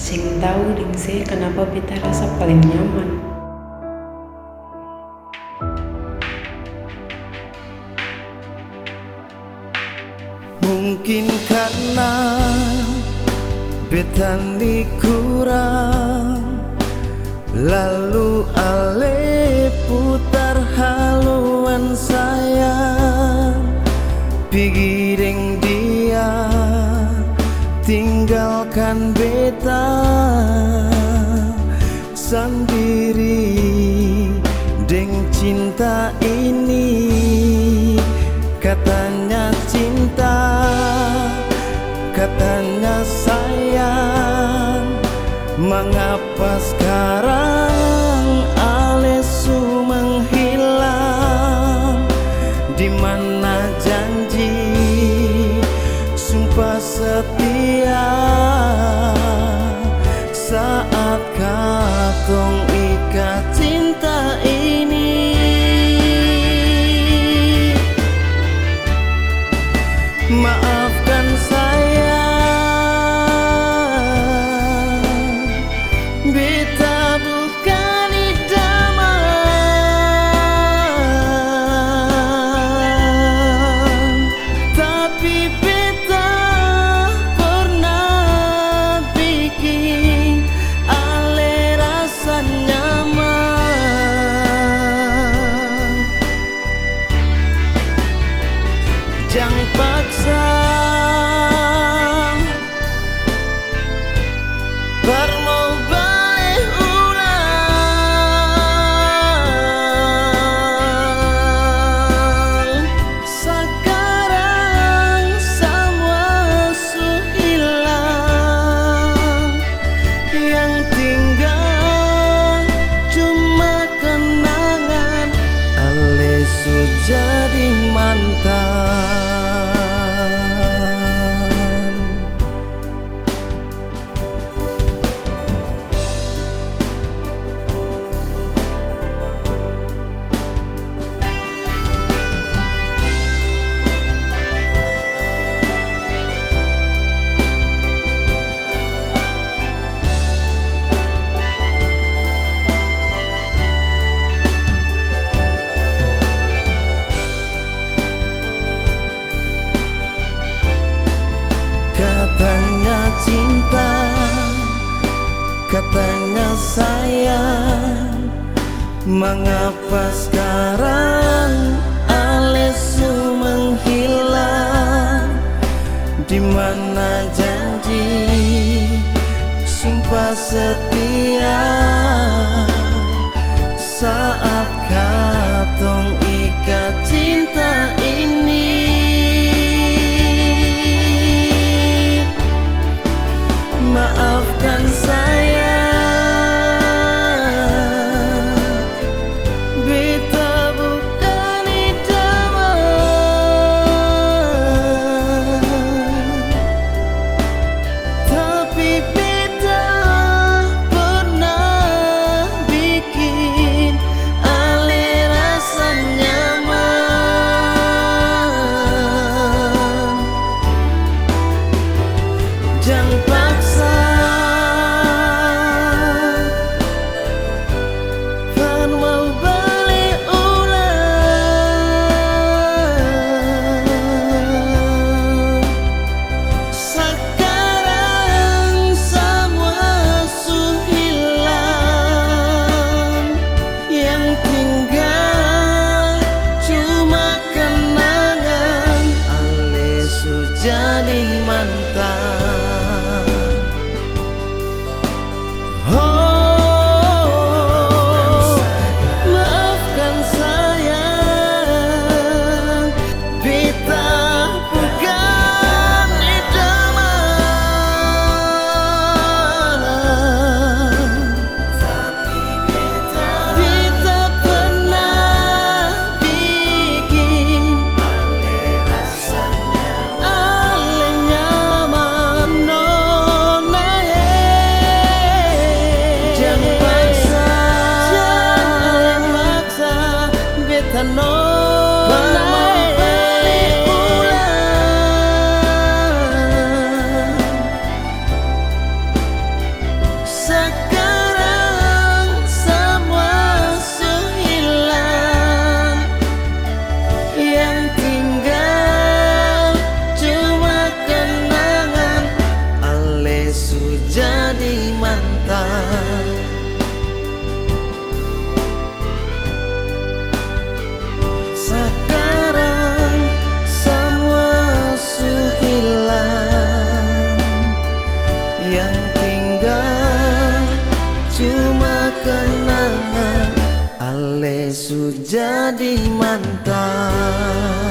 Sing tahu dingse kenapa beta rasa paling nyaman. Mungkin karena betani kurang, lalu ale putar haluan sayang, pikirin dia tinggalkan beta sendiri deng cinta ini. Katanya cinta, katanya sayang, mengapa sekarang alesu menghilang? Di mana janji sumpah setia saat katong ikat cinta ini? Maafkan saya, beta bukan idaman, tapi beta pernah bikin ale rasa nyaman. Jangan paksa mau balik ulang. Sekarang semua sudah hilang, yang tinggal cuma kenangan. Ale sudah jadi mantan. Katanya cinta, katanya sayang, mengapa sekarang alesu menghilang? Di mana janji sumpah setia saat katong ikat cinta ini? Maafkan saya, beta bukan idaman, tapi beta pernah bikin ale rasa nyaman. Jangan paksa jadi mantan. Sekarang semua sudah hilang, yang tinggal cuma kenangan. Ale sudah jadi mantan.